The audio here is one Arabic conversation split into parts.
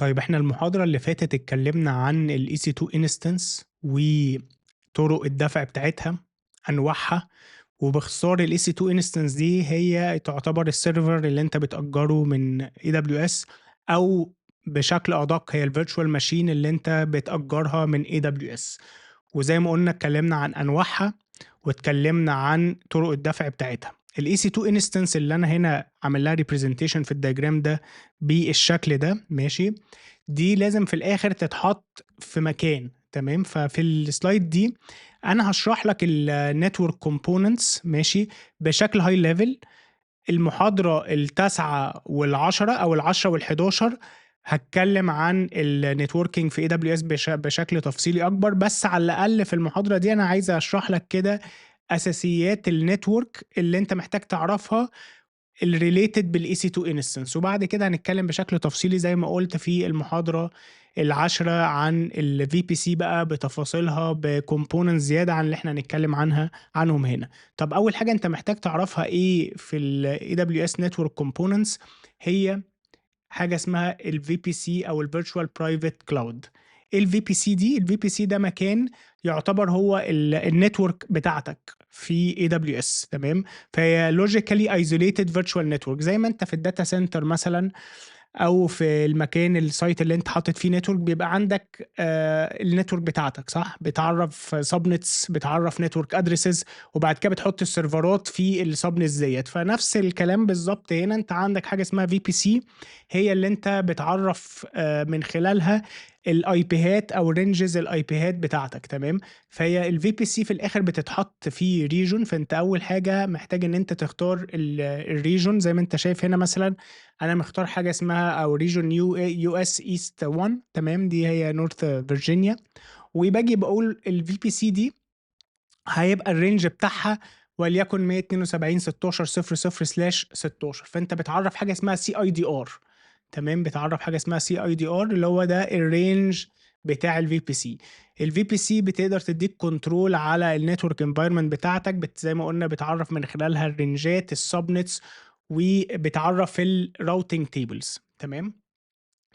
طيب إحنا المحاضرة اللي فاتت اتكلمنا عن الEC2 instance وطرق الدفع بتاعتها، أنواعها، وباختصار الEC2 instance دي هي تعتبر السيرفر اللي أنت بتأجره من AWS، أو بشكل أدق هي الvirtual machine اللي أنت بتأجرها من AWS. وزي ما قلنا اتكلمنا عن أنواعها واتكلمنا عن طرق الدفع بتاعتها. الEC2 instance اللي أنا هنا عامل لها representation في الدياجرام ده بالشكل ده، ماشي، دي لازم في الآخر تتحط في مكان، تمام. ففي السلايد دي أنا هشرح لك النتورك كومبوننتس، ماشي، بشكل هاي ليفل. المحاضرة التاسعة والعشرة أو العشرة والحداشر هتكلم عن النتوركينج في AWS بشكل تفصيلي أكبر، بس على الأقل في المحاضرة دي أنا عايز أشرح لك كده أساسيات النتورك اللي أنت محتاج تعرفها الريليتد بالEC2 instance، وبعد كده هنتكلم بشكل تفصيلي زي ما قلت في المحاضرة العاشرة عن ال VPC بقى بتفاصيلها بكومبوننتس زيادة عن اللي احنا هنتكلم عنهم هنا. طب أول حاجة أنت محتاج تعرفها إيه في ال AWS Network Components؟ هي حاجة اسمها ال VPC أو ال Virtual Private Cloud. إيه ال VPC دي؟ ال VPC ده مكان يعتبر هو النتورك بتاعتك في AWS، تمام؟ فهي logically isolated virtual network، زي ما انت في الداتا سنتر مثلا او في المكان السايت اللي انت حاطط فيه نتورك بيبقى عندك النتورك بتاعتك، صح؟ بتعرف سبنتس، بتعرف نتورك ادريسز، وبعد كده بتحط السيرفرات في السبنتس ديت. فنفس الكلام بالظبط هنا، انت عندك حاجه اسمها في بي سي، هي اللي انت بتعرف من خلالها الاي بيهات او رينجز الاي بيهات بتاعتك، تمام. فهي الفي بي سي في الاخر بتتحط في ريجون، فانت اول حاجه محتاج ان انت تختار الريجون. زي ما انت شايف هنا مثلا انا مختار حاجه اسمها او ريجون يو اس ايست 1، تمام، دي هي نورث فيرجينيا. وباجي بقول الفي بي سي دي هيبقى الرينج بتاعها وليكن 172.16.0/16. فانت بتعرف حاجه اسمها سي اي دي ار، تمام، بتعرف حاجه اسمها سي اي دي ار اللي هو ده الرينج بتاع الفي بي سي. الفي بي سي بتقدر تديك كنترول على النتورك انفايرمنت بتاعتك، زي ما قلنا بتعرف من خلالها الرينجات، السبنتس، وبتعرف الراوتنج تيبلز، تمام.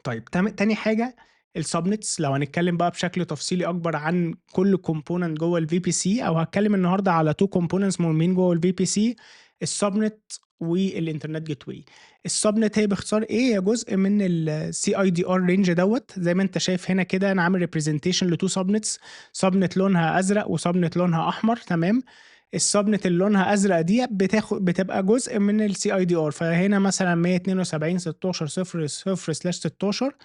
طيب تاني حاجة السبنتس. لو هنتكلم بقى بشكل تفصيلي أكبر عن كل كومبوننت جوه الفي بي سي، أو هتكلم النهاردة على تو كومبوننتس مهمين جوه الفي بي سي: السبنت والانترنت جيت واي. السبنت هي باختصار ايه؟ هي جزء من السي اي دي ار رينج دوت. زي ما انت شايف هنا كده انا عامل ريبريزنتيشن لتو سبنتس، سبنت لونها ازرق وسبنت لونها احمر، تمام. السبنت اللي لونها ازرق دي بتبقى جزء من السي اي دي ار. فهنا مثلا 172.16.0/16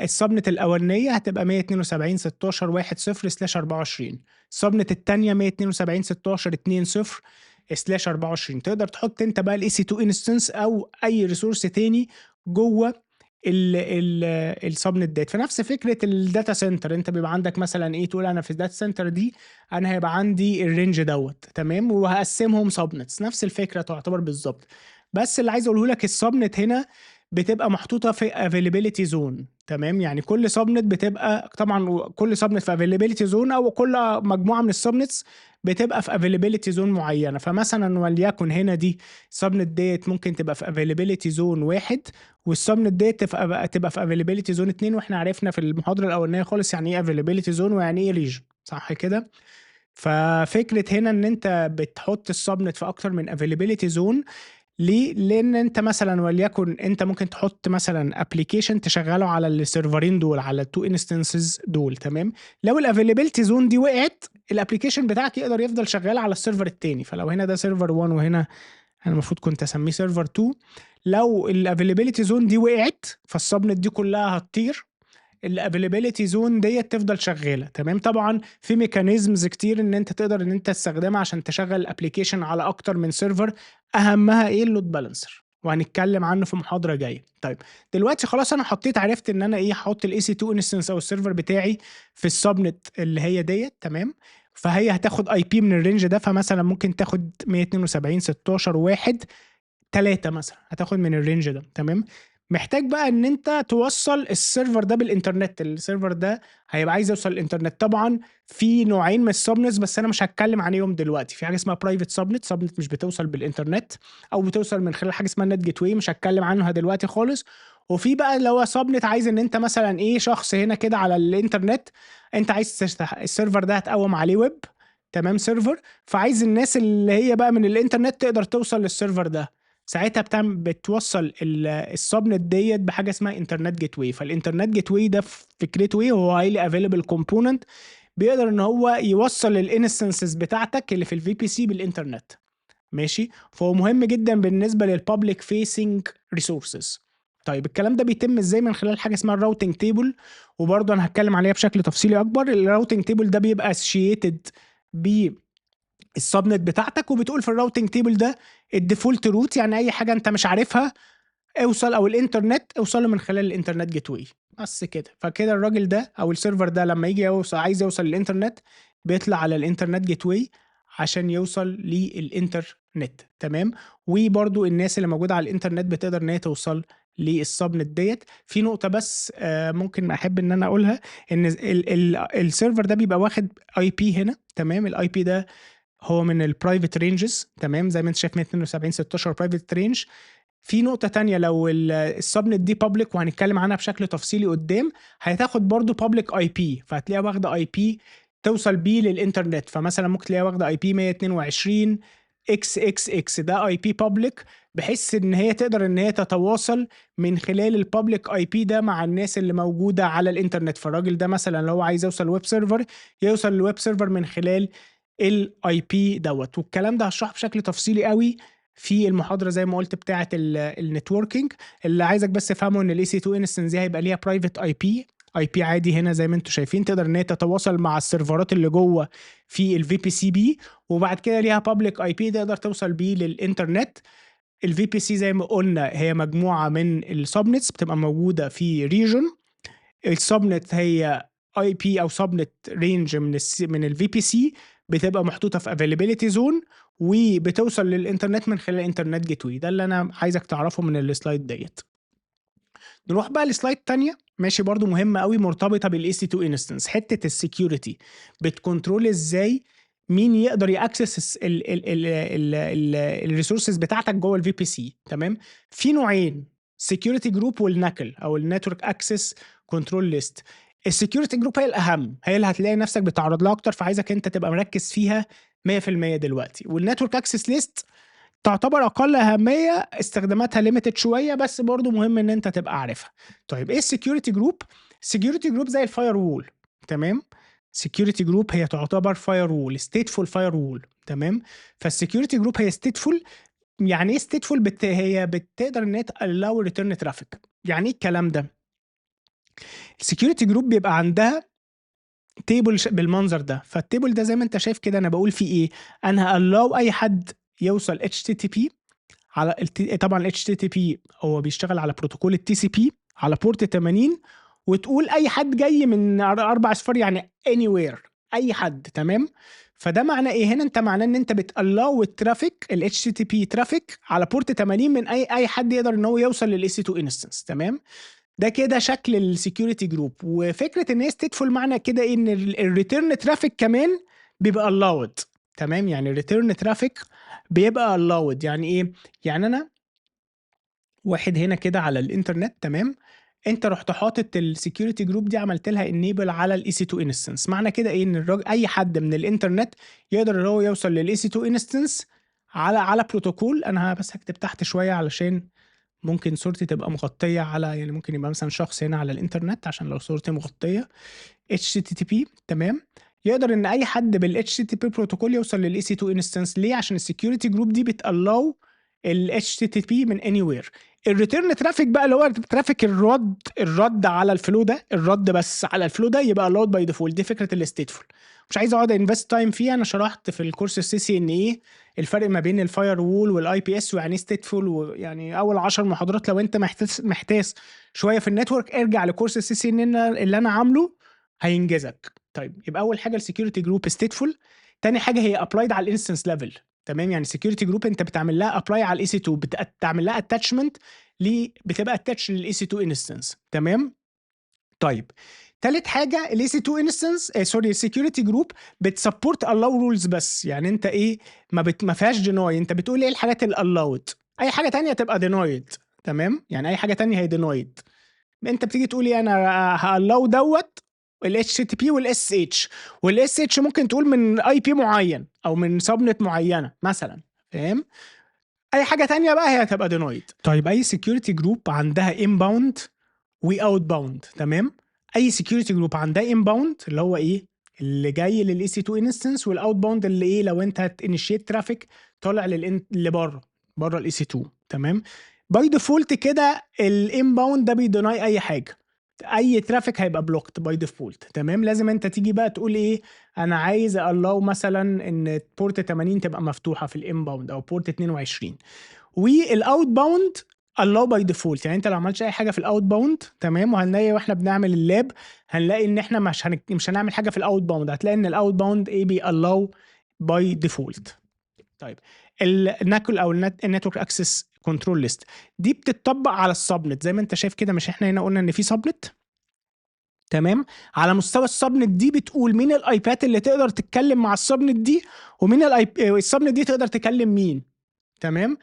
السبنت الاولانيه هتبقى 172.16.1.0/24. السبنت الثانيه 172.16.20/24. تقدر تحط انت بقى الاي سي 2 انستنس او اي ريسورس تاني جوه السبنت ديت. فنفس فكره الداتا سنتر، انت بيبقى عندك مثلا ايه، تقول انا في الداتا سنتر دي انا هيبقى عندي الرينج دوت، تمام، وهقسمهم سبنتس. نفس الفكره تعتبر بالظبط، بس اللي عايز اقوله لك السبنت هنا بتبقى محطوطه في افيلابيلتي زون، تمام. يعني كل سبنت بتبقى، طبعا كل سبنت في افيلابيلتي زون، او كل مجموعه من السبنتس بتبقى في افيلابيلتي زون معينه. فمثلا وليكن هنا دي السبنت ديت ممكن تبقى في افيلابيلتي زون 1، والسبنت ديت تبقى في افيلابيلتي زون 2. واحنا عرفنا في المحاضره الاولانيه خالص يعني ايه افيلابيلتي زون ويعني ايه ريجن، صح كده؟ ففكره هنا ان انت بتحط السبنت في اكتر من افيلابيلتي زون. ليه؟ لان انت مثلا وليكن انت ممكن تحط مثلا ابلكيشن تشغله على السيرفرين دول، على التو انستنسز دول، تمام. لو الافيلابيلتي زون دي وقعت، الابلكيشن بتاعك يقدر يفضل شغال على السيرفر التاني. فلو هنا ده سيرفر 1 وهنا انا المفروض كنت اسميه سيرفر 2، لو الافيلابيلتي زون دي وقعت فالسبنت دي كلها هتطير، الافيلابيلتي زون ديت تفضل شغاله، تمام. طبعا في ميكانيزمز كتير ان انت تقدر ان انت تستخدمها عشان تشغل الابلكيشن على اكتر من سيرفر، اهمها ايه؟ اللود بالانسر، وهنتكلم عنه في محاضره جايه. طيب دلوقتي خلاص انا عرفت ان انا ايه، هحط الاي سي 2 انستنس او السيرفر بتاعي في السبنت اللي هي ديت، تمام. فهي هتاخد اي بي من الرينج ده، فمثلا ممكن تاخد 172.16.1.3 مثلا، هتاخد من الرينج ده، تمام. محتاج بقى ان انت توصل السيرفر ده بالانترنت. السيرفر ده هيبقى عايز يوصل الانترنت. طبعا في نوعين من السبنتس بس انا مش هتكلم عليهم دلوقتي. في حاجه اسمها برايفت سبنت مش بتوصل بالانترنت، او بتوصل من خلال حاجه اسمها النت جيت واي، مش هتكلم عنها دلوقتي خالص. وفي بقى اللي هو سابنت، عايز ان انت مثلا ايه شخص هنا كده على الانترنت، انت عايز السيرفر ده هتقوم عليه ويب، تمام، سيرفر، فعايز الناس اللي هي بقى من الانترنت تقدر توصل للسيرفر ده. ساعتها بتوصل السبنت ديت بحاجه اسمها انترنت جيت واي. فالانترنت جيت واي ده فكرته ايه؟ هو هايلي افيلبل كومبوننت، بيقدر ان هو يوصل الانستنسز بتاعتك اللي في الفي بي سي بالانترنت. ماشي، فهو مهم جدا بالنسبه للبابليك فيسنج ريسورسز. طيب الكلام ده بيتم ازاي؟ من خلال حاجه اسمها الراوتنج تيبل، وبرضه انا هتكلم عليها بشكل تفصيلي اكبر. الراوتنج تيبل ده بيبقى اسوشيتد بالسبنت بتاعتك، وبتقول في الراوتنج تيبل ده الديفولت روت، يعني اي حاجه انت مش عارفها اوصل، او الانترنت اوصله من خلال الانترنت جيت واي. بس كده، فكده الراجل ده او السيرفر ده لما يجي يوصل، عايز يوصل للانترنت، بيطلع على الانترنت جيت واي عشان يوصل للانترنت، تمام. وبرضو الناس اللي موجوده على الانترنت بتقدر ان هي توصل للسبنت ديت. في نقطه بس ممكن احب ان انا اقولها، ان السيرفر ده بيبقى واخد اي بي هنا، تمام. الاي بي ده هو من البرايفت رينجز، تمام، زي ما انت شايف 172 16 برايفت رينج. في نقطة تانية، لو السبنت دي بابليك، وهنتكلم عنها بشكل تفصيلي قدام، هتاخد برضو بابليك اي بي، فهتلاقيها واخدة اي بي توصل بيه للانترنت. فمثلا ممكن تلاقيها واخدة اي بي 122 اكس اكس اكس، ده اي بي بابليك، بحيث ان هي تقدر ان هي تتواصل من خلال البابليك اي بي ده مع الناس اللي موجودة على الانترنت. فالراجل ده مثلا لو هو عايز يوصل ويب سيرفر، يوصل للويب سيرفر من خلال الاي بي دوت. والكلام ده هشرحه بشكل تفصيلي قوي في المحاضره زي ما قلت بتاعه النتوركينج. اللي عايزك بس تفهمه ان الاي سي 2 انستنس دي هيبقى ليها برايفت اي بي، اي بي عادي هنا زي ما انتم شايفين، تقدر ان هي تتواصل مع السيرفرات اللي جوه في الفي بي سي بي. وبعد كده ليها بابليك اي بي تقدر توصل بيه للانترنت. الفي بي سي زي ما قلنا هي مجموعه من السبنتس بتبقى موجوده في ريجن. السبنت هي اي بي او سبنت رينج من الفي بي سي، بتبقى محطوطه في افيلابيلتي زون، وبتوصل للانترنت من خلال الانترنت جيت واي. ده اللي انا عايزك تعرفه من السلايد ديت. نروح بقى لسلايد تانية، ماشي، برضو مهمة قوي مرتبطة بالاي سي 2 انستنس، حتة السكيورتي. بتكنترول ازاي مين يقدر ياكسس الريسورسز بتاعتك جوه الفي بي سي، تمام. في نوعين، سكيورتي جروب والناكل او النتورك اكسس كنترول ليست. السكيورتي جروب هي الاهم، هي اللي هتلاقي نفسك بتعرض لها اكتر، فعايزك انت تبقى مركز فيها 100% دلوقتي. والنتورك اكسس ليست تعتبر اقل اهميه، استخداماتها ليميتد شويه، بس برضو مهم ان انت تبقى عارفها. طيب ايه السكيورتي جروب؟ السكيورتي جروب زي الفاير وول، تمام. سكيورتي جروب هي تعتبر فاير وول، ستيتفول فاير وول، تمام. فالسكيورتي جروب هي ستيتفول. يعني ايه ستيتفول؟ هي بتقدر ان هي تالاو ريتيرن ترافيك. يعني ايه الكلام ده؟ السكيورتي جروب بيبقى عندها تيبل بالمنظر ده. فالتيبل ده زي ما انت شايف كده، انا بقول فيه ايه؟ انا هالاو اي حد يوصل HTTP على طبعا ال HTTP هو بيشتغل على بروتوكول ال TCP على بورت 80، وتقول اي حد جاي من 4 اصفار، يعني anywhere، اي حد، تمام. فده معناه ايه هنا؟ انت معناه ان انت بتالاو الترافيك ال HTTP ترافيك على بورت 80 من اي حد يقدر ان هو يوصل لل EC2 انستنس، تمام. ده كده شكل السكيورتي جروب. وفكره ان هي ستيتفول معنى كده إيه؟ ان الريتيرن ترافيك كمان بيبقى allowed، تمام. يعني الريتيرن ترافيك بيبقى allowed. يعني ايه؟ يعني انا واحد هنا كده على الانترنت، تمام، انت رحت حاطط السكيورتي جروب دي، عملت لها انيبل على الاي سي 2 انستنس. معنى كده ايه؟ ان الراجل اي حد من الانترنت يقدر ان هو يوصل للاي سي 2 انستنس على بروتوكول. انا بس هكتب تحت شويه علشان ممكن صورتي تبقى مغطيه على، يعني ممكن يبقى مثلا شخص هنا على الانترنت، عشان لو صورتي مغطيه HTTP، تمام. يقدر ان اي حد بال HTTP بروتوكول يوصل لل EC2 انستنس. ليه؟ عشان السكيورتي جروب دي بتالاو ال HTTP من anywhere. الريتيرن ترافيك بقى اللي هو ترافيك الرد على الفلو ده، الرد بس على الفلو ده يبقى allowed باي ديفولت. دي فكره الستيتفول. مش عايز اقعد انفست تايم فيها، انا شرحت في الكورس CCNA الفرق ما بين الفاير وول والاي بي اس ويعني ايه ستيتفول، ويعني اول 10 محاضرات. لو انت محتاس شويه في النتورك، ارجع لكورس CCNA اللي انا عامله، هينجزك. طيب يبقى اول حاجه السكيورتي جروب ستيتفول. تاني حاجه هي ابلايد على الانستنس ليفل، تمام. يعني سكيورتي جروب انت بتعمل لها ابلاي على الاي سي 2، بتعمل لها اتاتشمنت بتبقى اتاتش للاي سي 2 انستنس، تمام. طيب تالت حاجه الاي سي 2 انستنس سوري السكيورتي جروب بتسبورت الاو رولز بس. يعني انت ايه؟ ما فيهاش ديناي، انت بتقول ايه الحاجات الالاود، اي حاجه تانية تبقى دينايد، تمام، يعني اي حاجه تانية هي denied. انت بتيجي تقول ايه، انا هالو دوت ال HTTP وال SSH، وال SSH ممكن تقول من IP معين او من سبنت معينه مثلا، فاهم؟ اي حاجه تانية بقى هي هتبقى denied. طيب اي security group عندها inbound و outbound، تمام؟ اي security group عندها inbound اللي هو ايه، اللي جاي لل EC2 instance، وال outbound اللي ايه، لو انت هتinitiate traffic طالع اللي بره ال EC2، تمام؟ باي ديفولت كده الانباوند ده بيديناي اي حاجه، اي ترافيك هيبقى بلوكت باي ديفولت، تمام؟ لازم انت تيجي بقى تقول ايه، انا عايز الله مثلا ان بورت 80 تبقى مفتوحه في الانباوند او بورت 22. والاوت باوند الله باي ديفولت، يعني انت لو عملتش اي حاجه في الاوت باوند، تمام؟ وهنلاقي واحنا بنعمل اللاب هنلاقي ان احنا مش هنعمل حاجه في الاوت باوند، هتلاقي ان الاوت باوند ايه بي الله باي ديفولت. طيب الناكل او النتورك اكسس كنترول ليست دي بتطبق على السبنت زي ما انت شايف كده، مش احنا هنا قلنا ان في سبنت، تمام؟ على مستوى السبنت دي بتقول مين الايبات اللي تقدر تتكلم مع السبنت دي، ومين السبنت دي تقدر تكلم مين، تمام؟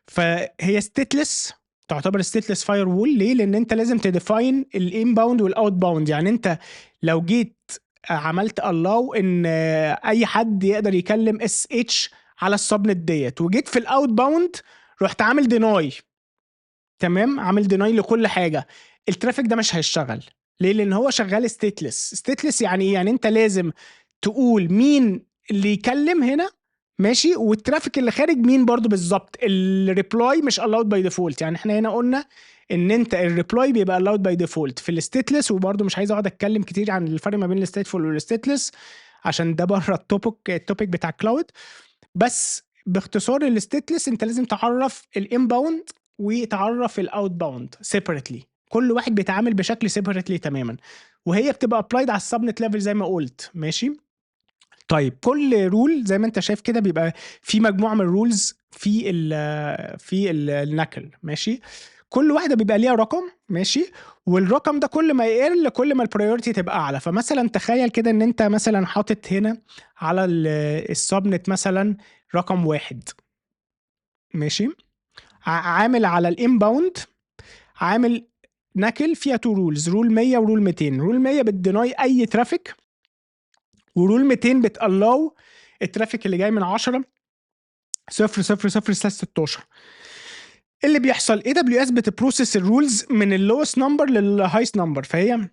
فهي ستيتلس، تعتبر ستيتلس فاير وول. ليه؟ لان انت لازم تديفاين الانباوند والاوت باوند، يعني انت لو جيت عملت الاو ان اي حد يقدر يكلم اس اتش على السبنت ديت، وجيت في الاوت باوند رحت عامل ديناي، تمام؟ عامل ديناي لكل حاجه، الترافيك ده مش هيشتغل. ليه؟ لان هو شغال ستيتلس يعني ايه؟ يعني انت لازم تقول مين اللي يكلم هنا، ماشي؟ والترافيك اللي خارج مين برضو بالظبط. الريبلاي مش allowed باي ديفولت، يعني احنا هنا قلنا ان انت الريبلاي بيبقى allowed باي ديفولت في الستيتلس، وبرضو مش عايز اقعد اتكلم كتير عن الفرق ما بين الستيتفول والستيتلس عشان ده بره التوبيك بتاع كلاود. بس باختصار الستيتلس انت لازم تعرف الانباوند وتعرف الاوت باوند سيبريتلي، كل واحد بيتعامل بشكل سيبريتلي تماما، وهي بتبقى ابلايد على السبنت ليفل زي ما قلت، ماشي؟ طيب كل رول زي ما انت شايف كده بيبقى في مجموعه من الرولز في النكل، ماشي؟ كل واحده بيبقى ليها رقم، ماشي؟ والرقم ده كل ما يقل كل ما البريورتي تبقى اعلى. فمثلا تخيل كده ان انت مثلا حاطط هنا على السبنت مثلا رقم 1، ماشي؟ عامل على الانباوند، عامل نكل فيها تو رولز، رول 100 ورول 200. رول 100 بتديناي اي ترافيك، ورول 200 بتالاو الترافيك اللي جاي من 10 0 0 0 16. اللي بيحصل اي دبليو اس بتبروسس الرولز من اللوست نمبر للهايست نمبر، فهي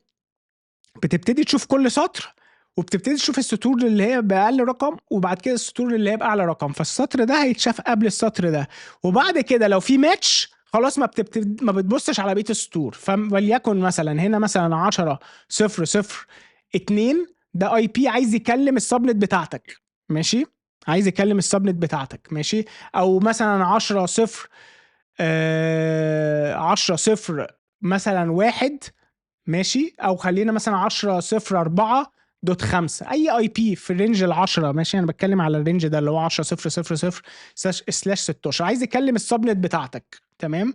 بتبتدي تشوف كل سطر وبتبتدي تشوف السطور اللي هي باقل رقم وبعد كده السطور اللي هي باعلى رقم، فالسطر ده هيتشاف قبل السطر ده، وبعد كده لو في ماتش خلاص ما بتبصش على بقيه السطور. فليكن مثلا هنا مثلا 10 0 0 2 ده اي بي عايز يكلم السبنت بتاعتك، ماشي؟ عايز يكلم السبنت بتاعتك، ماشي؟ او مثلا 10 0 10 0 مثلا 1، ماشي؟ او خلينا مثلا 10 0 4 دوت 5، اي اي بي في الرينج ال 10، ماشي؟ انا بتكلم على الرينج ده اللي هو 10 0 0 0 سلاش 16، عايز يكلم السبنت بتاعتك، تمام؟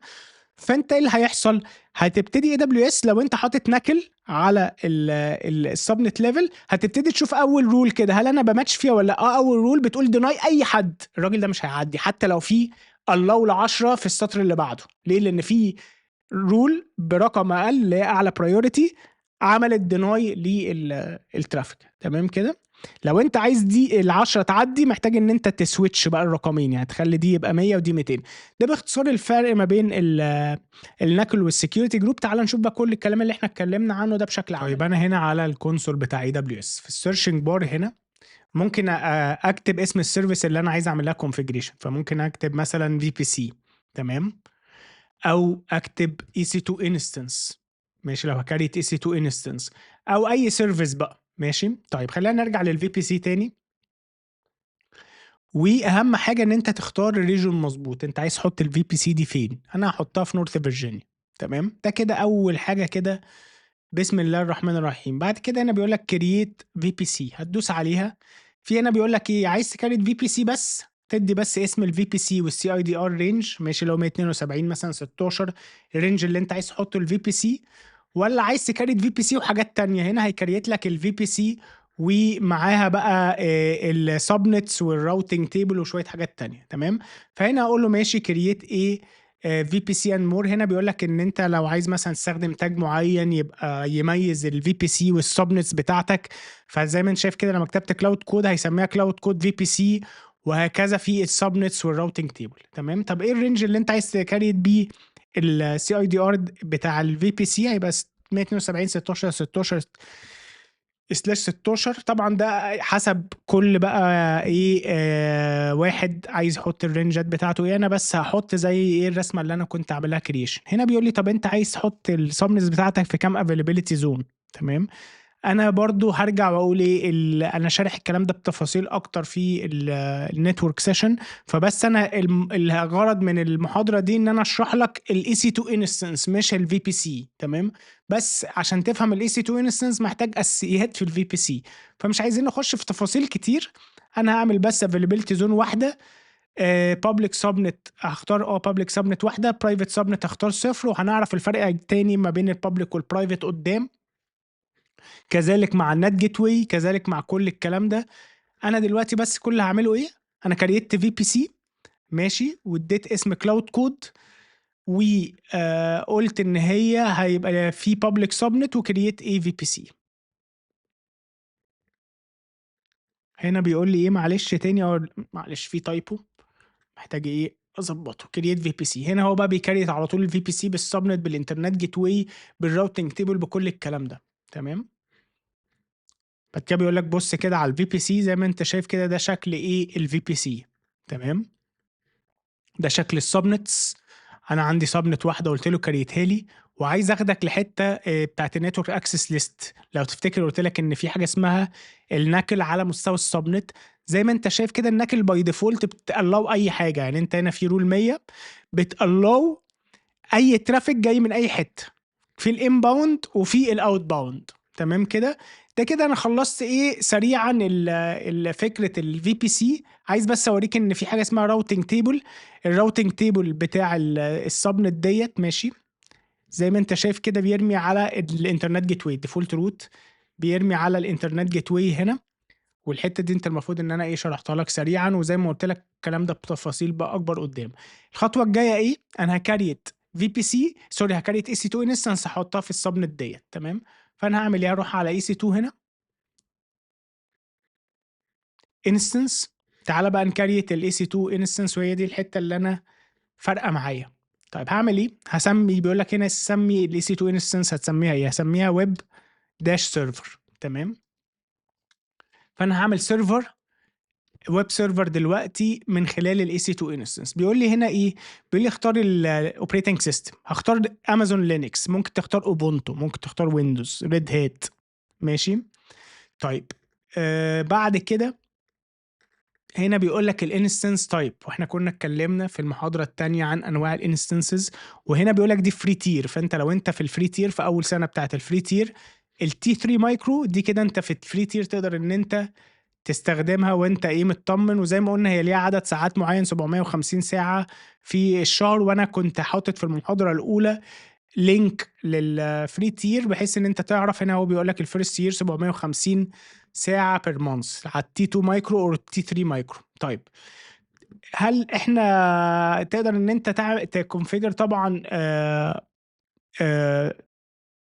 فانت ايه اللي هيحصل؟ هتبتدي اي دبليو اس لو انت حاطط نكل على السبنت ليفل هتبتدي تشوف اول رول كده، هل انا بماتش فيها ولا لا؟ اول رول بتقول ديناي اي حد، الراجل ده مش هيعدي حتى لو في الله ل 10 في السطر اللي بعده. ليه؟ لان في رول برقم اقل اللي هي اعلى برايورتي عملت ديناي للترافيك، تمام كده؟ لو انت عايز دي ال10 تعدي محتاج ان انت تسويتش بقى الرقمين، يعني تخلي دي يبقى 100 ودي 200. ده باختصار الفرق ما بين الناكل والسكيورتي جروب. تعال نشوف بقى كل الكلام اللي احنا اتكلمنا عنه ده بشكل عام. طيب انا هنا على الكونسول بتاع اي دبليو اس في السيرشنج بار هنا ممكن اكتب اسم السيرفيس اللي انا عايز اعمل لها كونفيجريشن، فممكن اكتب مثلا في بي سي، تمام؟ او اكتب EC2 انستنس، ماشي؟ لو هكريت EC2 انستنس او اي سيرفيس بقى، ماشي؟ طيب خلينا نرجع للفي بي سي تاني. واهم حاجه ان انت تختار الريجون مظبوط، انت عايز تحط الفي بي سي دي فين؟ انا هحطها في نورث فيرجينيا، تمام؟ ده كده اول حاجه كده، بسم الله الرحمن الرحيم. بعد كده هنا بيقول لك كرييت في بي سي، هتدوس عليها. في هنا بيقول لك ايه، عايز تكريت في بي سي بس تدي بس اسم الفي بي سي والسي اي دي ار رينج، ماشي؟ لو 172 مثلا 16 الرينج اللي انت عايز تحطه الفي بي سي، ولا عايز تكريت في بي سي وحاجات تانية. هنا هيكريت لك الفي بي سي ومعاها بقى السبنتس والراوتنج تيبل وشويه حاجات تانية، تمام؟ فهنا اقول له ماشي كرييت ايه VPC and more. هنا بيقول لك ان انت لو عايز مثلا تستخدم تاج معين يبقى يميز الفي بي سي والسبنتس بتاعتك، فزي ما انت شايف كده لما كتبت كلاود كود هيسميها كلاود كود في بي سي، وهكذا في السبنتس والراوتنج تيبل. تمام. طب ايه الرينج اللي انت عايز تكريت بيه السي اي دي ار بتاع الفي بي سي؟ هيبقى 172 16 16 سلاش 16. طبعا ده حسب كل بقى ايه واحد عايز يحط الرينجات بتاعته ايه. انا بس هحط زي ايه الرسمه اللي انا كنت عاملها كرييشن. هنا بيقول لي طب انت عايز تحط السبنس بتاعتك في كام افيلابيلتي زون؟ تمام. انا برضو هرجع واقول ايه انا شارح الكلام ده بتفاصيل اكتر في النتورك سيشن، فبس انا الغرض من المحاضره دي ان انا اشرح لك الاي سي 2 انستنس مش الفي بي سي. تمام. بس عشان تفهم الاي سي 2 انستنس محتاج اساسيات في الفي بي سي، فمش عايزين نخش في تفاصيل كتير. انا هعمل بس افيلابيلتي زون واحده، بابليك سبنت هختار بابليك سبنت واحده، برايفت سبنت هختار صفر، وهنعرف الفرق التاني ما بين البابليك والبرايفت قدام. كذلك مع النت جيت واي، كذلك مع كل الكلام ده. انا دلوقتي بس كل اللي هعمله ايه، انا كريت في بي سي ماشي، واديت اسم كلاود كود، وقلت ان هي هيبقى في بابليك سبنت وكرييت اي في بي سي. هنا بيقول لي ايه، معلش تاني، او معلش في تايبو محتاج ايه اظبطه. كرييت في بي سي، هنا هو بقى بيكريت على طول الفي بي سي بالسبنت بالانترنت جيت واي بالراوتنج تيبل بكل الكلام ده. تمام. بعد كده بيقول لك بص كده على الفي بي سي، زي ما انت شايف كده ده شكل ايه الفي بي سي. تمام. ده شكل السبنتس. انا عندي سبنت واحده قلت له كريتها لي، وعايز اخدك لحته بتاعت النتورك اكسس ليست. لو تفتكر قلت لك ان في حاجه اسمها الناكل على مستوى السبنت. زي ما انت شايف كده الناكل باي ديفولت بتالاو اي حاجه، يعني انت هنا في رول 100 بتالاو اي ترافيك جاي من اي حته في الانباوند وفي الاوت باوند. تمام كده. ده كده انا خلصت ايه سريعا فكره الفي بي سي. عايز بس اوريك ان في حاجه اسمها راوتنج تيبل. الراوتنج تيبل بتاع السبنت ديت ماشي، زي ما انت شايف كده بيرمي على الانترنت جيت واي ديفولت روت، بيرمي على الانترنت جيت واي هنا. والحته دي انت المفروض ان انا ايه شرحتها لك سريعا، وزي ما قلت لك الكلام ده بتفاصيل بقى اكبر قدام. الخطوه الجايه ايه، انا هكريت في بي سي سوري هكريت اي سي 2 انستنس هحطها في السبنت ديت. تمام. فانا هعمل ايه، هروح على اي سي 2 هنا انستنس. تعالى بقى نكريت الاي سي 2 انستنس، وهي دي الحته اللي انا فارقه معايا. طيب هعمل ايه، هسمي بيقول لك هنا سمي الاي سي 2 انستنس، هتسميها ايه، هسميها ويب داش سيرفر. تمام. فانا هعمل سيرفر ويب سيرفر دلوقتي من خلال الاي سي 2 انستنس. بيقول لي هنا ايه، بيقول لي اختار الاوبريتنج سيستم، هختار امازون لينكس، ممكن تختار اوبونتو، ممكن تختار ويندوز، ريد هات. ماشي. طيب بعد كده هنا بيقول لك الانستنس تايب، واحنا كنا اتكلمنا في المحاضره الثانيه عن انواع الانستنسز، وهنا بيقول لك دي فري تير. فانت لو انت في الفري تير في اول سنه بتاعه الفري تير التي 3 مايكرو دي كده انت في الفري تير تقدر ان انت تستخدمها وانت ايه مطمن. وزي ما قلنا هي ليها عدد ساعات معين 750 ساعة في الشهر، وانا كنت حاطط في المحاضرة الاولى لينك للفري تير بحيث ان انت تعرف. هنا هو بيقول لك الفيرست يير 750 ساعة بير مانث على التي 2 مايكرو او التي 3 مايكرو. طيب هل احنا تقدر ان انت تكونفيجر طبعا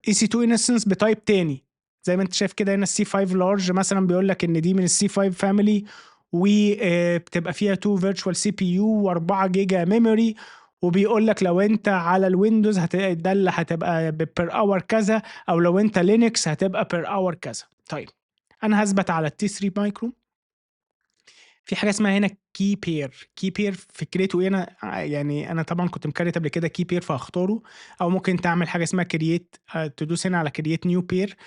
اي سي 2 انستنس بتايب تاني، زي ما انت شايف كده هنا السي 5 لارج مثلا بيقول لك ان دي من السي 5 فاميلي، وبتبقى فيها 2 فيرتشوال سي بي يو و4 جيجا ميموري. وبيقول لك لو انت على الويندوز ده اللي هتبقى بير اور كذا، او لو انت لينكس هتبقى بير اور كذا. طيب انا هثبت على التي 3 مايكرو. في حاجه اسمها هنا كي بير. كي بير فكرته ايه، انا يعني انا طبعا كنت مكريت قبل كده كي بير فاختاره، او ممكن تعمل حاجه اسمها كرييت، تدوس هنا على كرييت نيو بير.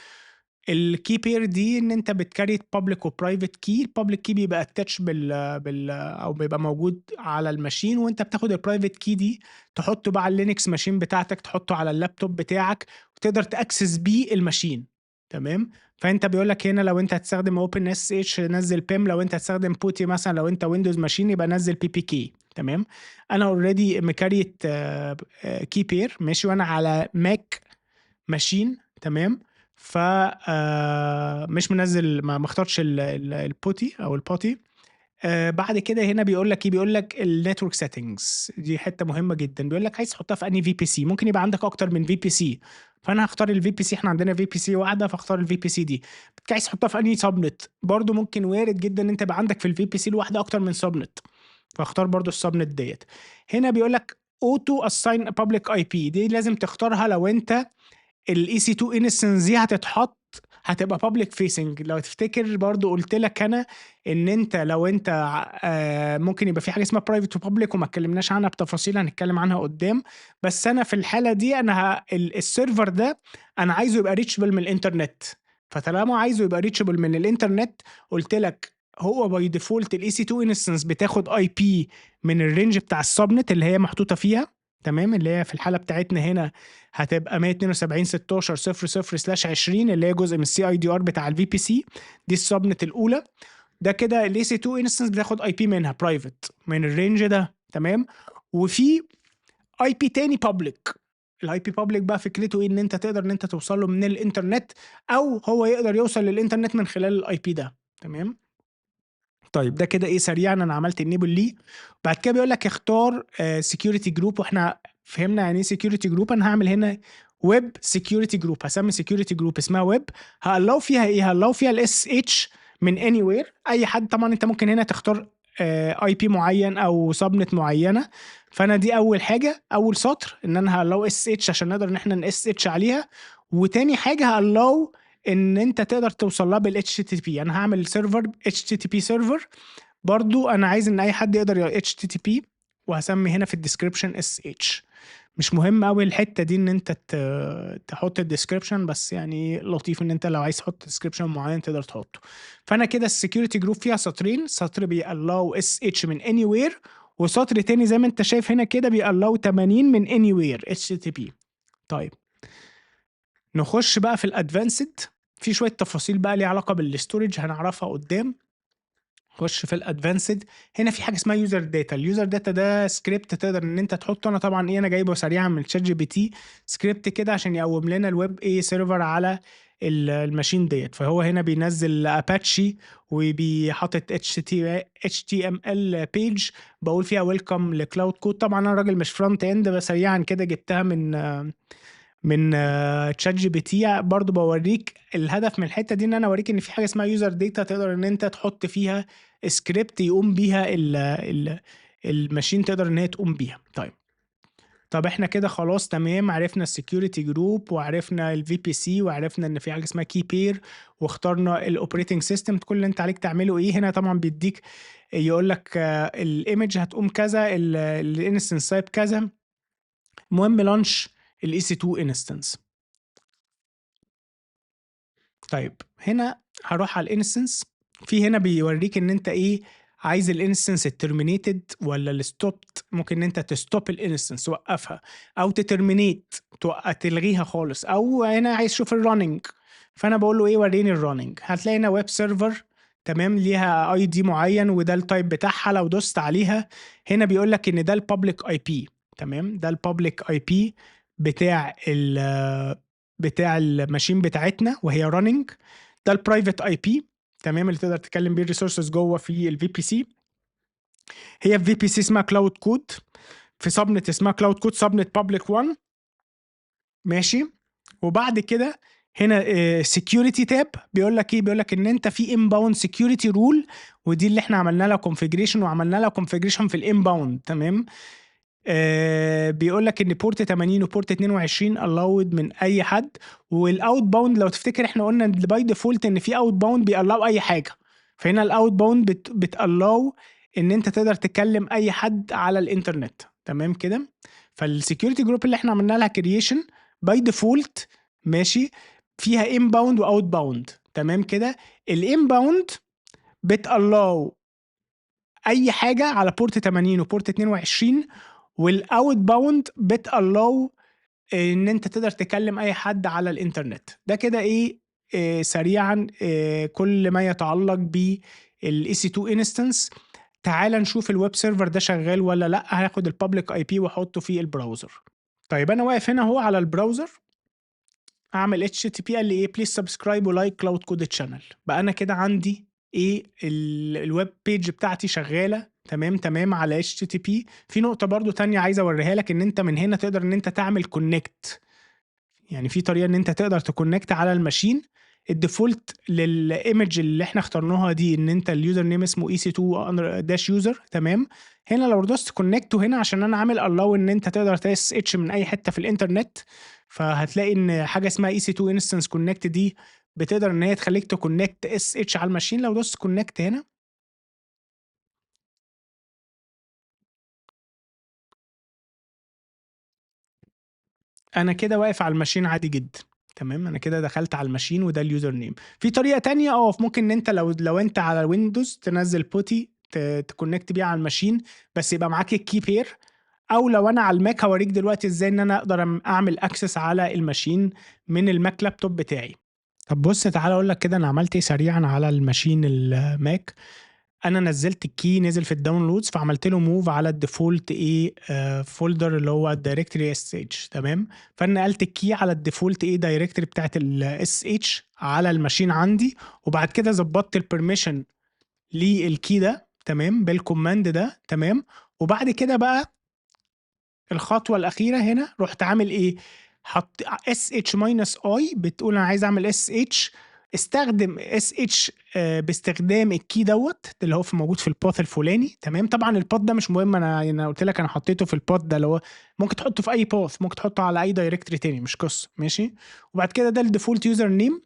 الكي بير دي ان انت بتكريت بابليك وبرايفت كي. البابليك كي بيبقى اتاتش او بيبقى موجود على الماشين، وانت بتاخد البرايفت كي دي تحطه بقى على اللينكس ماشين بتاعتك، تحطه على اللابتوب بتاعك وتقدر تاكسس بيه الماشين. تمام. فانت بيقول لك هنا لو انت هتستخدم اوبن اس اتش نزل بيم، لو انت هتستخدم بوتي مثلا لو انت ويندوز ماشين يبقى نزل بي بي كي. تمام. انا اوريدي مكريت كي بير ماشي، وانا على ماك ماشين. تمام. ف مش منزل، ما اخترتش البوتي او البوتي. بعد كده هنا بيقول لك إيه، بيقول لك الnetwork settings دي حتّة مهمة جدًا، بيقول لك عايز تحطها في أنهي VPC، ممكن يبقى عندك أكتر من VPC، فأنا هاختار الVPC، إحنا عندنا VPC واحدة فاختار الVPC دي. عايز تحطها في أنهي subnet، برضه ممكن وارد جدًا إن أنت يبقى عندك في الVPC الواحدة أكتر من subnet، فاختار برضه الsubnet ديّة. هنا بيقول لك auto assign a public IP، دي لازم تختارها لو أنت الEC2 instance دي هتبقى public facing. لو تفتكر برضه قُلت لك أنا إن أنت لو أنت ممكن يبقى في حاجة اسمها private وpublic وما اتكلمناش عنها بتفاصيل، هنتكلم عنها قدّام، بس أنا في الحالة دي أنا الserver ده أنا عايزه يبقى reachable من الإنترنت، فطالما عايزه يبقى reachable من الإنترنت قُلت لك هو by default الEC2 instance بتاخد IP من الrange بتاع الsubnet اللي هي محطوطة فيها، تمام، اللي هي في الحالة بتاعتنا هنا هتبقى 172.16.0/20 اللي هي جزء من الCIDR بتاع الVPC، دي الsubnet الأولى. ده كده الEC2 instance بتاخد IP منها private من الrange ده، تمام. وفي IP تاني public، الIP public بقى فكرته إيه، إن أنت تقدر إن أنت توصل له من الإنترنت أو هو يقدر يوصل للإنترنت من خلال الIP ده، تمام. طيب ده كده إيه سريعًا أنا عملت enable ليه. بعد كده بيقول لك اختار security group، وإحنا فهمنا يعني إيه security group. أنا هاعمل هنا web security group، هاسمي security group اسمها web، هallow فيها إيه، هallow فيها الSSH من anywhere، أي حد طبعًا أنت ممكن هنا تختار IP معين أو subnet معينة، فأنا دي أول حاجة، أول سطر إن أنا هallow SSH عشان نقدر إن إحنا نSSH عليها، وتاني حاجة هallow إن أنت تقدر توصل لها بالHTTP. أنا هاعمل server HTTP server، برضه أنا عايز إن أي حد يقدر HTTP، وهاسمي هنا في الdescription SH. مش مهم أوي الحتّة دي إن أنت تحط الdescription، بس يعني لطيف إن أنت لو عايز تحط description معيّن تقدر تحطه. فأنا كده الsecurity group فيها سطرين، سطر بيallow SH من anywhere، وسطر تاني زي ما أنت شايف هنا كده بيallow 80 من anywhere HTTP. طيب نخش بقى في الadvanced، في شوية تفاصيل بقى ليها علاقة بالstorage هنعرفها قدّام. خش في الادفانسد، هنا في حاجه اسمها يوزر داتا. اليوزر داتا ده سكريبت تقدر ان انت تحطه، انا طبعا ايه انا جايبه سريعا من شات جي بي تي، سكريبت كده عشان يقوم لنا الويب ايه سيرفر على الماشين ديت. فهو هنا بينزل اباتشي وبيحطط HTML بيج بقول فيها ويلكم لكلاود كود. طبعا انا راجل مش فرونت اند، بس سريعا كده جبتها من تشات جي بي تي. برضه باوريك الهدف من الحته دي ان انا اوريك ان في حاجه اسمها يوزر داتا تقدر ان انت تحط فيها سكريبت يقوم بيها الماشين تقدر ان هي تقوم بيها. طب احنا كده خلاص تمام، عرفنا السكيورتي جروب وعرفنا الفي بي سي وعرفنا ان في حاجه اسمها كي بير واخترنا الاوبريتنج سيستم. كل اللي انت عليك تعمله ايه هنا طبعا بيديك يقول لك الايمج هتقوم كذا، الانستنس تايب كذا، المهم لانش الاي سي 2 انستنس. طيب هنا هاروح على الانستنس، في هنا بيوريك ان انت ايه عايز الانستنس الترمينيتد ولا الستوبت. ممكن ان انت تستوب الانستنس توقفها، او تترمينيت تلغيها خالص، او هنا عايز تشوف الرننج، فانا بقول له ايه وريني الرننج. هتلاقي هنا ويب سيرفر، تمام، ليها اي دي معين وده التايب بتاعها. لو دوست عليها هنا بيقول لك ان ده البابليك اي بي، تمام، ده البابليك اي بي بتاع الماشين بتاعتنا وهي راننج. ده البرايفت اي بي، تمام، اللي تقدر تتكلم بيه الريسورسز جوه في الفي بي سي. هي في بي سي اسمها كلاود كود، في سبنت اسمها كلاود كود سبنت بابليك 1، ماشي. وبعد كده هنا سكيورتي تاب بيقول لك ايه، بيقول لك ان انت في انباوند سكيورتي رول، ودي اللي احنا عملنا لها كونفيجريشن وعملنا لها كونفيجريشن في الانباوند، تمام. بيقول لك ان بورت 80 وبورت 22 allowed من اي حد، والاوت باوند لو تفتكر احنا قلنا باي ديفولت ان في اوت باوند بيallow اي حاجه، فهنا الاوت باوند بتallow ان انت تقدر تكلم اي حد على الانترنت، تمام كده. فالسكيورتي جروب اللي احنا عملنا لها كرييشن باي ديفولت، ماشي، فيها انباوند واوت باوند، تمام كده. الانباوند بتallow اي حاجه على بورت 80 وبورت 22، والاوت باوند بتالو ان انت تقدر تكلم اي حد على الانترنت. ده كده ايه سريعا كل ما يتعلق بالاي سي 2 انستنس. تعال نشوف الويب سيرفر ده شغال ولا لا. هاخد البابليك اي بي واحطه في البراوزر. طيب انا واقف هنا اهو على البراوزر، اعمل اتش تي بي قال لي ايه بليز سبسكرايب ولايك كلاود كود تشانل. بقى انا كده عندي ايه الويب بيج بتاعتي شغاله تمام على HTTP. في نقطه برضو تانية عايز اوريها لك، ان انت من هنا تقدر ان انت تعمل كونكت. يعني في طريقه ان انت تقدر تكونكت على الماشين. الديفولت للايمج اللي احنا اخترناها دي ان انت اليوزر نيم اسمه EC2-user تمام. هنا لو دوست كونكت، وهنا عشان انا عامل allow ان انت تقدر تس اتش من اي حته في الانترنت، فهتلاقي ان حاجه اسمها EC2 instance connect دي بتقدر ان هي تخليك تكونكت اس اتش على الماشين. لو دوست كونكت هنا، انا كده واقف على الماشين عادي جدا تمام. انا كده دخلت على الماشين وده اليوزر نيم. في طريقه تانية ممكن ان انت لو انت على ويندوز تنزل بوتي تكونكت بيه على الماشين، بس يبقى معاك الكي بير. او لو انا على الماك هوريك دلوقتي ازاي ان انا اقدر اعمل اكسس على الماشين من الماك لابتوب بتاعي. طب بص، تعالى اقول لك كده انا عملت ايه سريعا على الماشين الماك. انا نزلت الكي، نزل في الداونلودز، فعملت له موف على الديفولت فولدر اللي هو الدايركتوري اس اتش تمام. فانا نقلت الكي على الديفولت دايركتوري بتاعت الاس اتش على الماشين عندي. وبعد كده ظبطت البرميشن للكي ده تمام بالكوماند ده تمام. وبعد كده بقى الخطوه الاخيره هنا رحت عامل ايه، حط اس اتش ماينس اي، بتقول انا عايز اعمل اس اتش، استخدم اس اتش باستخدام الكي اللي هو موجود في الباث الفلاني تمام. طبعا الباث ده مش مهم، انا قلت لك انا حطيته في الباث ده، اللي هو ممكن تحطه في اي باث، ممكن تحطه على اي دايركتوري تاني، مش قصه ماشي. وبعد كده ده الديفولت يوزر نيم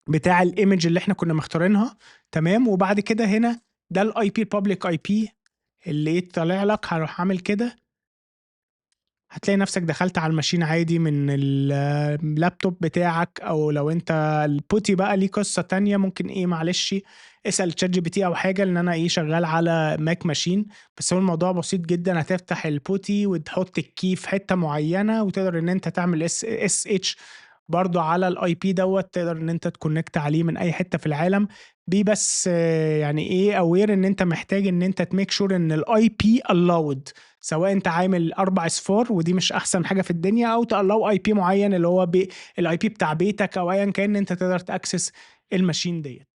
بتاع الايمج اللي احنا كنا مختارينها تمام. وبعد كده هنا ده الاي بي، البابليك اي بي اللي طالع لك. هروح عامل كده، هتلاقي نفسك دخلت على الماشين عادي من اللابتوب بتاعك. او لو انت البوتي بقى ليه قصة تانية، ممكن معلش اسأل تشات جي بي تي او حاجة، لان انا شغال على ماك ماشين. بس هو الموضوع بسيط جدا، هتفتح البوتي وتحط الكي في حتة معينة، وتقدر ان انت تعمل اس اتش برضو على الاي بي تقدر ان انت تكونكت عليه من اي حتة في العالم. بس يعني اوير ان انت محتاج ان انت تميك شور ان الاي بي allowed، سواء انت عامل 4 اصفار ودي مش احسن حاجه في الدنيا، او تقلو اي بي معين اللي هو الاي بي بتاع بيتك، او ايا كان انت تقدر تاكسس الماشين ديت.